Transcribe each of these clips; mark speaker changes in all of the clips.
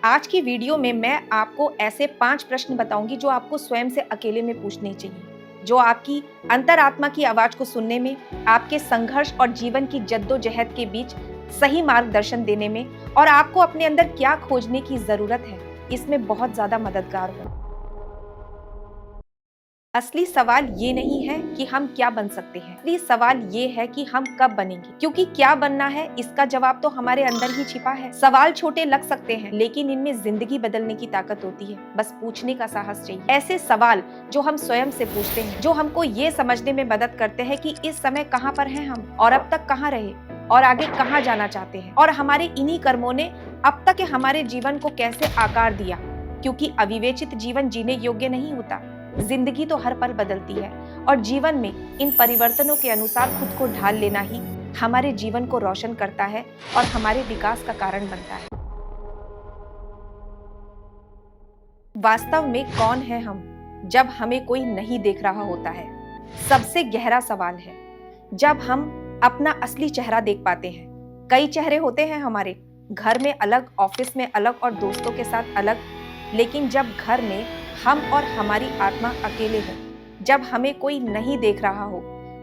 Speaker 1: आज की वीडियो में मैं आपको ऐसे 5 प्रश्न बताऊंगी जो आपको स्वयं से अकेले में पूछने चाहिए, जो आपकी अंतरात्मा की आवाज को सुनने में, आपके संघर्ष और जीवन की जद्दोजहद के बीच सही मार्गदर्शन देने में और आपको अपने अंदर क्या खोजने की जरूरत है, इसमें बहुत ज्यादा मददगार हो। असली सवाल ये नहीं है कि हम क्या बन सकते हैं, असली सवाल ये है कि हम कब बनेंगे, क्योंकि क्या बनना है इसका जवाब तो हमारे अंदर ही छिपा है। सवाल छोटे लग सकते हैं, लेकिन इनमें जिंदगी बदलने की ताकत होती है, बस पूछने का साहस चाहिए। ऐसे सवाल जो हम स्वयं से पूछते हैं, जो हमको ये समझने में मदद करते हैं कि इस समय कहाँ पर हैं हम और अब तक कहाँ रहे और आगे कहाँ जाना चाहते हैं, और हमारे इन्हीं कर्मों ने अब तक हमारे जीवन को कैसे आकार दिया, क्योंकि अविवेचित जीवन जीने योग्य नहीं होता। जिंदगी तो हर पल बदलती है और जीवन में इन परिवर्तनों के अनुसार खुद को ढाल लेना ही हमारे जीवन को रोशन करता है और हमारे विकास का कारण बनता है। वास्तव में कौन है हम जब हमें कोई नहीं देख रहा होता है? सबसे गहरा सवाल है जब हम अपना असली चेहरा देख पाते हैं। कई चेहरे होते हैं हमारे, घर में अलग, ऑफिस में अलग और दोस्तों के साथ अलग, लेकिन जब घर में हम और हमारी आत्मा अकेले हो, जब हमें कोई नहीं देख रहा हो,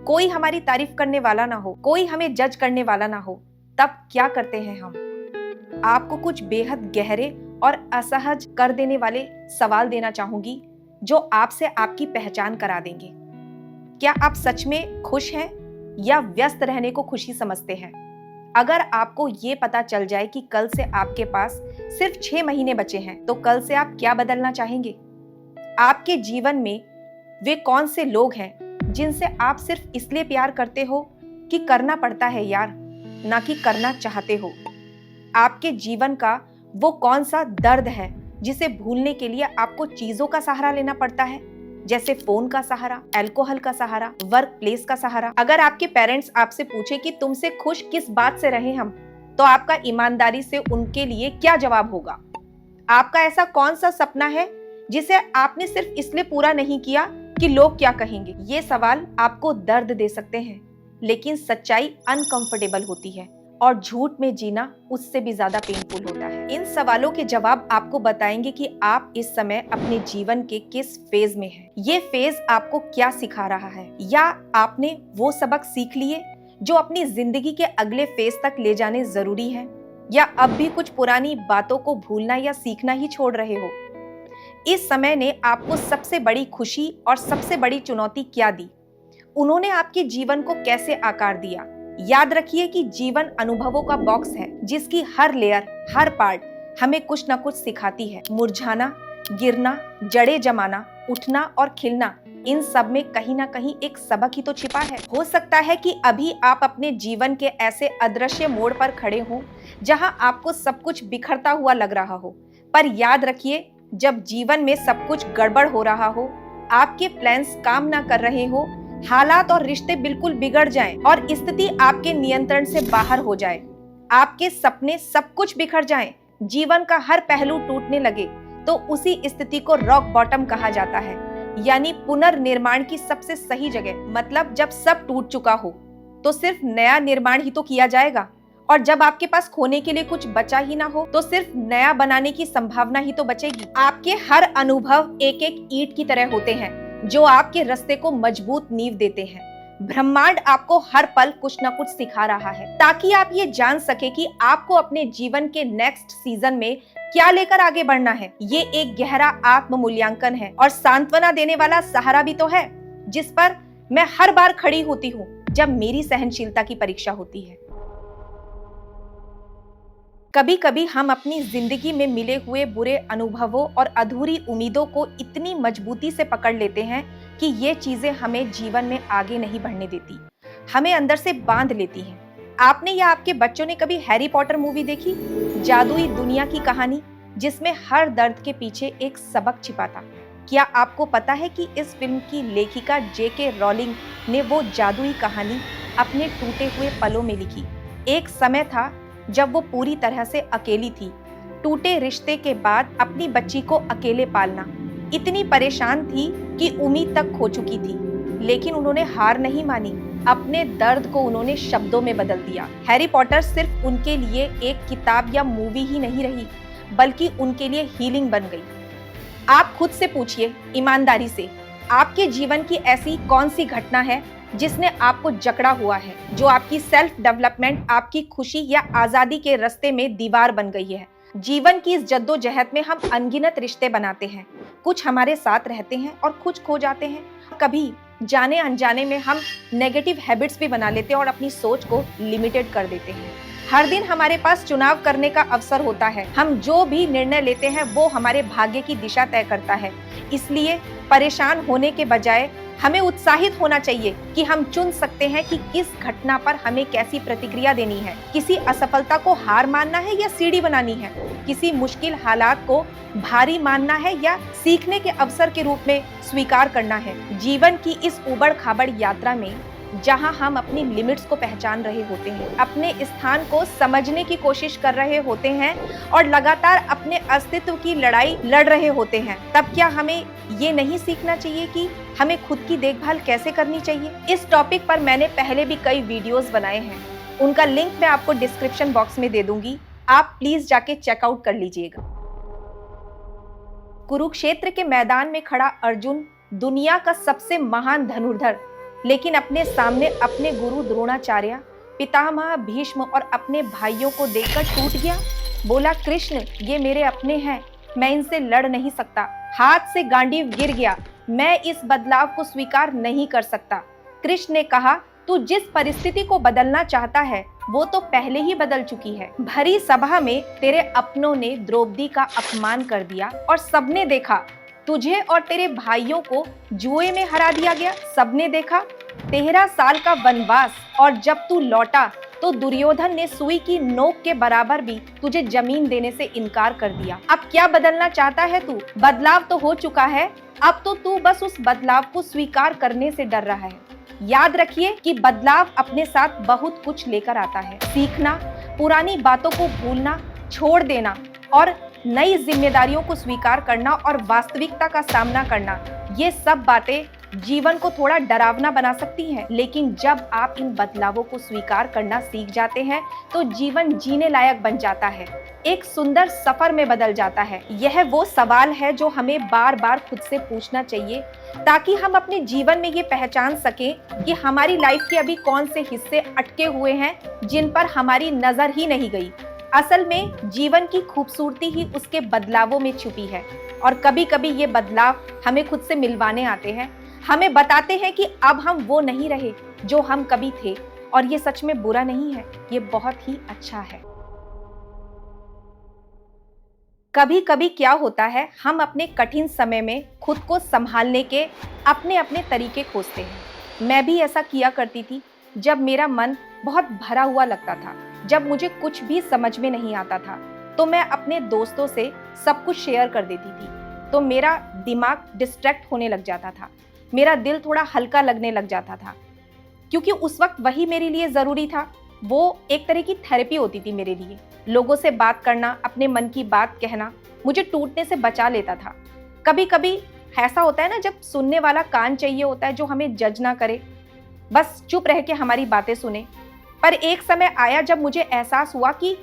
Speaker 1: कोई हमारी तारीफ करने वाला ना हो, कोई हमें जज करने वाला ना हो, तब क्या करते हैं हम? आपको कुछ बेहद गहरे और असहज कर देने वाले सवाल देना चाहूंगी जो आपसे आपकी पहचान करा देंगे। क्या आप सच में खुश हैं या व्यस्त रहने को खुशी समझते हैं? अगर आपको ये पता चल जाए कि कल से आपके पास सिर्फ 6 महीने बचे हैं, तो कल से आप क्या बदलना चाहेंगे? आपके जीवन में वे कौन से लोग हैं जिनसे आप सिर्फ इसलिए प्यार करते हो कि करना पड़ता है यार, ना कि करना चाहते हो? आपके जीवन का वो कौन सा दर्द है जिसे भूलने के लिए आपको चीजों का सहारा लेना पड़ता है, जैसे फोन का सहारा, अल्कोहल का सहारा, वर्क प्लेस का सहारा? अगर आपके पेरेंट्स आपसे पूछे कि तुमसे खुश किस बात से रहे हम, तो आपका ईमानदारी से उनके लिए क्या जवाब होगा? आपका ऐसा कौन सा सपना है जिसे आपने सिर्फ इसलिए पूरा नहीं किया कि लोग क्या कहेंगे? ये सवाल आपको दर्द दे सकते हैं, लेकिन सच्चाई अनकंफर्टेबल होती है और झूठ में जीना उससे भी ज्यादा पेनफुल होता है। इन सवालों के जवाब आपको बताएंगे कि आप इस समय अपने जीवन के किस फेज में हैं। ये फेज आपको क्या सिखा रहा है, या आपने वो सबक सीख लिए जो अपनी जिंदगी के अगले फेज तक ले जाने जरूरी है, या अब भी कुछ पुरानी बातों को भूलना या सीखना ही छोड़ रहे हो? इस समय ने आपको सबसे बड़ी खुशी और सबसे बड़ी चुनौती क्या दी? उन्होंने आपके जीवन को कैसे आकार दिया? याद रखिए कि जीवन अनुभवों का बॉक्स है, जिसकी हर लेयर, हर पार्ट हमें कुछ न कुछ सिखाती है। मुरझाना, गिरना, जड़ें जमाना, उठना और खिलना, इन सब में कहीं ना कहीं एक सबक ही तो छिपा है। हो सकता है कि अभी आप अपने जीवन के ऐसे अदृश्य मोड़ पर खड़े हों जहां आपको सब कुछ बिखरता हुआ लग रहा हो, पर याद रखिए, जब जीवन में सब कुछ गड़बड़ हो रहा हो, आपके प्लान्स काम ना कर रहे हो, हालात और रिश्ते बिल्कुल बिगड़ जाएं और स्थिति आपके नियंत्रण से बाहर हो जाए, आपके सपने सब कुछ बिखर जाएं, जीवन का हर पहलू टूटने लगे, तो उसी स्थिति को रॉक बॉटम कहा जाता है, यानी पुनर्निर्माण की सबसे सही जगह। मतलब जब सब टूट चुका हो तो सिर्फ नया निर्माण ही तो किया जाएगा, और जब आपके पास खोने के लिए कुछ बचा ही ना हो तो सिर्फ नया बनाने की संभावना ही तो बचेगी। आपके हर अनुभव एक एक ईंट की तरह होते हैं जो आपके रास्ते को मजबूत नींव देते हैं। ब्रह्मांड आपको हर पल कुछ न कुछ सिखा रहा है, ताकि आप ये जान सके कि आपको अपने जीवन के नेक्स्ट सीजन में क्या लेकर आगे बढ़ना है। ये एक गहरा आत्म मूल्यांकन है और सांत्वना देने वाला सहारा भी तो है, जिस पर मैं हर बार खड़ी होती हूँ जब मेरी सहनशीलता की परीक्षा होती है। कभी कभी हम अपनी जिंदगी में मिले हुए बुरे अनुभवों और अधूरी उम्मीदों को इतनी मजबूती से पकड़ लेते हैं कि ये चीजें हमें जीवन में आगे नहीं बढ़ने देती, हमें अंदर से बांध लेती हैं। आपने या आपके बच्चों ने कभी हैरी पॉटर मूवी देखी? जादुई दुनिया की कहानी जिसमें हर दर्द के पीछे एक सबक छिपा था। क्या आपको पता है कि इस फिल्म की लेखिका J.K. रॉलिंग ने वो जादुई कहानी अपने टूटे हुए पलों में लिखी। एक समय था जब वो पूरी तरह से अकेली थी, टूटे रिश्ते के बाद अपनी बच्ची को अकेले पालना, इतनी परेशान थी कि उम्मीद तक खो चुकी थी, लेकिन उन्होंने हार नहीं मानी। अपने दर्द को उन्होंने शब्दों में बदल दिया। हैरी पॉटर सिर्फ उनके लिए एक किताब या मूवी ही नहीं रही, बल्कि उनके लिए हीलिंग बन गई। आप खुद से पूछिए ईमानदारी से, आपके जीवन की ऐसी कौन सी घटना है जिसने आपको जकड़ा हुआ है, जो आपकी सेल्फ डेवलपमेंट, आपकी खुशी या आजादी के रास्ते में दीवार बन गई है। जीवन की इस जद्दोजहद में हम अनगिनत रिश्ते बनाते हैं, कुछ हमारे साथ रहते हैं और कुछ खो जाते हैं। कभी जाने अनजाने में हम नेगेटिव हैबिट्स भी बना लेते हैं और अपनी सोच को लिमिटेड कर देते हैं। हर दिन हमारे पास चुनाव करने का अवसर होता है। हम जो भी निर्णय लेते हैं वो हमारे भाग्य की दिशा तय करता है। इसलिए परेशान होने के बजाय हमें उत्साहित होना चाहिए कि हम चुन सकते हैं कि किस घटना पर हमें कैसी प्रतिक्रिया देनी है। किसी असफलता को हार मानना है या सीढ़ी बनानी है, किसी मुश्किल हालात को भारी मानना है या सीखने के अवसर के रूप में स्वीकार करना है। जीवन की इस उबड़ खाबड़ यात्रा में जहां हम अपनी लिमिट्स को पहचान रहे होते हैं, अपने स्थान को समझने की कोशिश कर रहे होते हैं और लगातार अपने अस्तित्व की लड़ाई लड़ रहे होते हैं, तब क्या हमें ये नहीं सीखना चाहिए कि हमें खुद की देखभाल कैसे करनी चाहिए? इस टॉपिक पर मैंने पहले भी कई वीडियोस बनाए हैं, उनका लिंक मैं आपको डिस्क्रिप्शन बॉक्स में दे दूंगी, आप प्लीज जाके चेकआउट कर लीजिएगा। कुरुक्षेत्र के मैदान में खड़ा अर्जुन दुनिया का सबसे महान धनुर्धर, लेकिन अपने सामने अपने गुरु द्रोणाचार्य, पितामह भीष्म और अपने भाइयों को देखकर टूट गया। बोला, कृष्ण ये मेरे अपने हैं, मैं इनसे लड़ नहीं सकता। हाथ से गांडीव गिर गया, मैं इस बदलाव को स्वीकार नहीं कर सकता। कृष्ण ने कहा, तू जिस परिस्थिति को बदलना चाहता है वो तो पहले ही बदल चुकी है। भरी सभा में तेरे अपनों ने द्रौपदी का अपमान कर दिया और सबने देखा। तुझे और तेरे भाइयों को जुए में हरा दिया गया, सबने देखा। 13 साल का वनवास और जब तू लौटा तो दुर्योधन ने सुई की नोक के बराबर भी तुझे जमीन देने से इनकार कर दिया। अब क्या बदलना चाहता है तू? बदलाव तो हो चुका है, अब तो तू बस उस बदलाव को स्वीकार करने से डर रहा है। याद रखिए कि बदलाव अपने साथ बहुत कुछ लेकर आता है। सीखना, पुरानी बातों को भूलना, छोड़ देना और नई जिम्मेदारियों को स्वीकार करना और वास्तविकता का सामना करना, ये सब बातें जीवन को थोड़ा डरावना बना सकती हैं, लेकिन जब आप इन बदलावों को स्वीकार करना सीख जाते हैं तो जीवन जीने लायक बन जाता है, एक सुंदर सफर में बदल जाता है। यह वो सवाल है जो हमें बार बार खुद से पूछना चाहिए, ताकि हम अपने जीवन में ये पहचान सकें कि हमारी लाइफ के अभी कौन से हिस्से अटके हुए हैं जिन पर हमारी नजर ही नहीं गई। असल में जीवन की खूबसूरती ही उसके बदलावों में छुपी है, और कभी कभी ये बदलाव हमें खुद से मिलवाने आते हैं, हमें बताते हैं कि अब हम वो नहीं रहे जो हम कभी थे, और ये सच में बुरा नहीं है, ये बहुत ही अच्छा है। कभी कभी क्या होता है, हम अपने कठिन समय में खुद को संभालने के अपने अपने तरीके खोजते हैं। मैं भी ऐसा किया करती थी जब मेरा मन बहुत भरा हुआ लगता था, जब मुझे कुछ भी समझ में नहीं आता था, तो मैं अपने दोस्तों से सब कुछ शेयर कर देती थी, तो मेरा दिमाग डिस्ट्रैक्ट होने लग जाता था, मेरा दिल थोड़ा हल्का लगने लग जाता था, क्योंकि उस वक्त वही मेरे लिए ज़रूरी था। वो एक तरह की थेरेपी होती थी मेरे लिए। लोगों से बात करना, अपने मन की बात कहना मुझे टूटने से बचा लेता था। कभी कभी ऐसा होता है ना, जब सुनने वाला कान चाहिए होता है जो हमें जज ना करे, बस चुप रह के हमारी बातें सुने। पर एक समय आया जब मुझे एहसास हुआ कि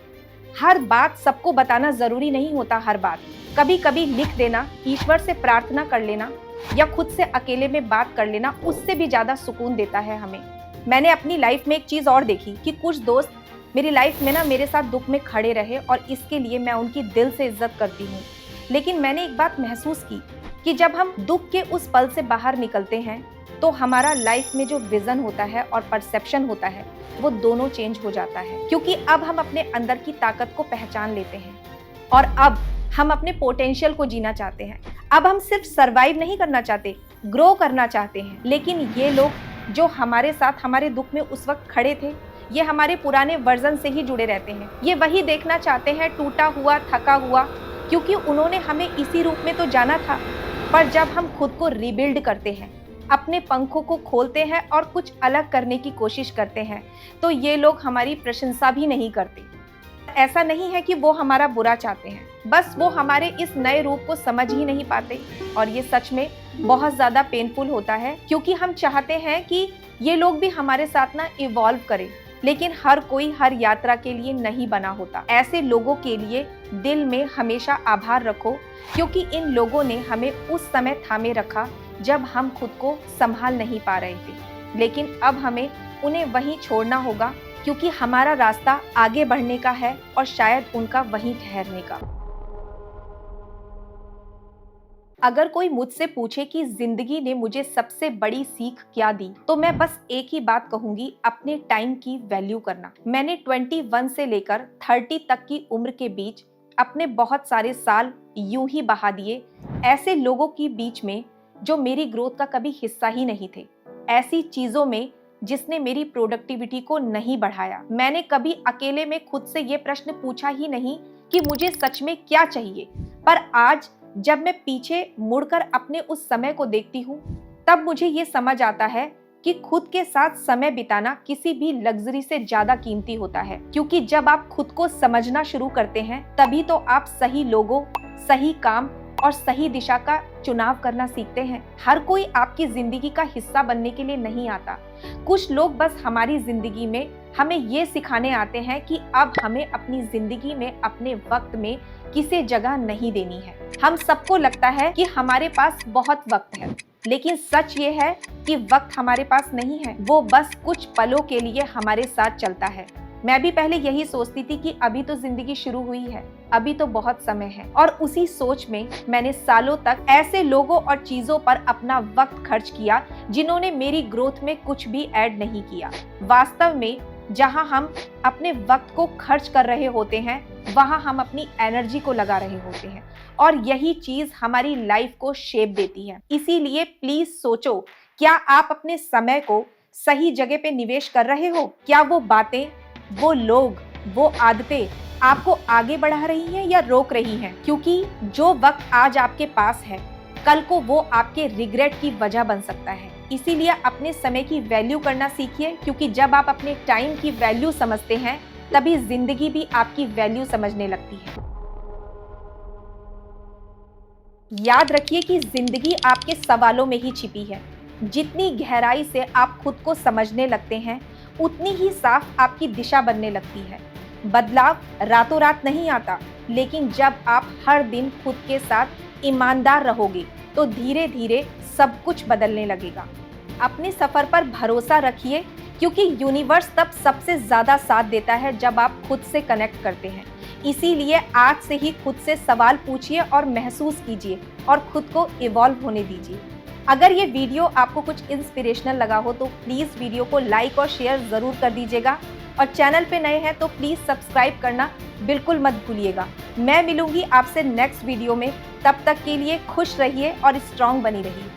Speaker 1: हर बात सबको बताना ज़रूरी नहीं होता। हर बात कभी कभी लिख देना, ईश्वर से प्रार्थना कर लेना या खुद से अकेले में बात कर लेना, उससे भी ज़्यादा सुकून देता है हमें। मैंने अपनी लाइफ में एक चीज़ और देखी कि कुछ दोस्त मेरी लाइफ में ना मेरे साथ दुख में खड़े रहे, और इसके लिए मैं उनकी दिल से इज्जत करती हूँ। लेकिन मैंने एक बात महसूस की कि जब हम दुख के उस पल से बाहर निकलते हैं तो हमारा लाइफ में जो विजन होता है और परसेप्शन होता है वो दोनों चेंज हो जाता है, क्योंकि अब हम अपने अंदर की ताकत को पहचान लेते हैं और अब हम अपने पोटेंशियल को जीना चाहते हैं। अब हम सिर्फ सरवाइव नहीं करना चाहते, ग्रो करना चाहते हैं। लेकिन ये लोग जो हमारे साथ हमारे दुख में उस वक्त खड़े थे, ये हमारे पुराने वर्जन से ही जुड़े रहते हैं। ये वही देखना चाहते हैं, टूटा हुआ, थका हुआ, क्योंकि उन्होंने हमें इसी रूप में तो जाना था। पर जब हम खुद को रिबिल्ड करते हैं, अपने पंखों को खोलते हैं और कुछ अलग करने की कोशिश करते हैं, तो ये लोग हमारी प्रशंसा भी नहीं करते। ऐसा नहीं है कि वो हमारा बुरा चाहते हैं, बस वो हमारे इस नए रूप को समझ ही नहीं पाते, और ये सच में बहुत ज़्यादा पेनफुल होता है, क्योंकि हम चाहते हैं कि ये लोग भी हमारे साथ ना इवॉल्व करें, लेकिन हर कोई हर यात्रा के लिए नहीं बना होता। ऐसे लोगों के लिए दिल में हमेशा आभार रखो, क्योंकि इन लोगों ने हमें उस समय थामे रखा जब हम खुद को संभाल नहीं पा रहे थे। लेकिन अब हमें उन्हें वहीं छोड़ना होगा, क्योंकि हमारा रास्ता आगे बढ़ने का है और शायद उनका वहीं ठहरने का। अगर कोई मुझसे पूछे कि जिंदगी ने मुझे सबसे बड़ी सीख क्या दी, तो मैं बस एक ही बात कहूंगी, अपने टाइम की वैल्यू करना। मैंने 21 से लेकर 30 तक की उम्र के बीच अपने बहुत सारे साल यूं ही बहा दिए, ऐसे लोगों के बीच में जो मेरी ग्रोथ का कभी हिस्सा ही नहीं थे, ऐसी चीजों में जिसने मेरी प्रोडक्टिविटी को नहीं बढ़ाया। मैंने कभी अकेले में खुद से ये प्रश्न पूछा ही नहीं कि मुझे सच में क्या चाहिए। पर आज जब मैं पीछे मुड़कर अपने उस समय को देखती हूँ, तब मुझे ये समझ आता है कि खुद के साथ समय बिताना किसी भी लग्जरी से ज्यादा कीमती होता है। क्योंकि जब आप खुद को समझना शुरू करते हैं, तभी तो आप सही लोगों, सही काम और सही दिशा का चुनाव करना सीखते हैं। हर कोई आपकी जिंदगी का हिस्सा बनने के लिए नहीं आता। कुछ लोग बस हमारी जिंदगी में हमें ये सिखाने आते हैं कि अब हमें अपनी जिंदगी में अपने वक्त में किसी जगह नहीं देनी है। हम सबको लगता है कि हमारे पास बहुत वक्त है, लेकिन सच ये है कि वक्त हमारे पास नहीं है, वो बस कुछ पलों के लिए हमारे साथ चलता है। मैं भी पहले यही सोचती थी कि अभी तो जिंदगी शुरू हुई है, अभी तो बहुत समय है, और उसी सोच में मैंने सालों तक ऐसे लोगों और चीजों पर अपना वक्त खर्च किया जिन्होंने मेरी ग्रोथ में कुछ भी ऐड नहीं किया। वास्तव में जहां हम अपने वक्त को खर्च कर रहे होते हैं, वहां हम अपनी एनर्जी को लगा रहे होते हैं, और यही चीज हमारी लाइफ को शेप देती है। इसीलिए प्लीज सोचो, क्या आप अपने समय को सही जगह पे निवेश कर रहे हो? क्या वो बातें, वो लोग, वो आदतें आपको आगे बढ़ा रही हैं या रोक रही हैं? क्योंकि जो वक्त आज आपके पास है, कल को वो आपके रिग्रेट की वजह बन सकता है। इसीलिए अपने समय की वैल्यू करना सीखिए, क्योंकि जब आप अपने टाइम की वैल्यू समझते हैं, तभी जिंदगी भी आपकी वैल्यू समझने लगती है। याद रखिए कि जिंदगी आपके सवालों में ही छिपी है। जितनी गहराई से आप खुद को समझने लगते हैं, उतनी ही साफ आपकी दिशा बनने लगती है। बदलाव रातों रात नहीं आता, लेकिन जब आप हर दिन खुद के साथ ईमानदार रहोगे, तो धीरे धीरे सब कुछ बदलने लगेगा। अपने सफर पर भरोसा रखिए, क्योंकि यूनिवर्स तब सबसे ज्यादा साथ देता है जब आप खुद से कनेक्ट करते हैं। इसीलिए आज से ही खुद से सवाल पूछिए और महसूस कीजिए, और खुद को इवॉल्व होने दीजिए। अगर ये वीडियो आपको कुछ इंस्पिरेशनल लगा हो, तो प्लीज वीडियो को लाइक और शेयर जरूर कर दीजिएगा, और चैनल पे नए हैं तो प्लीज सब्सक्राइब करना बिल्कुल मत भूलिएगा। मैं मिलूंगी आपसे नेक्स्ट वीडियो में, तब तक के लिए खुश रहिए और स्ट्रांग बनी रहिए।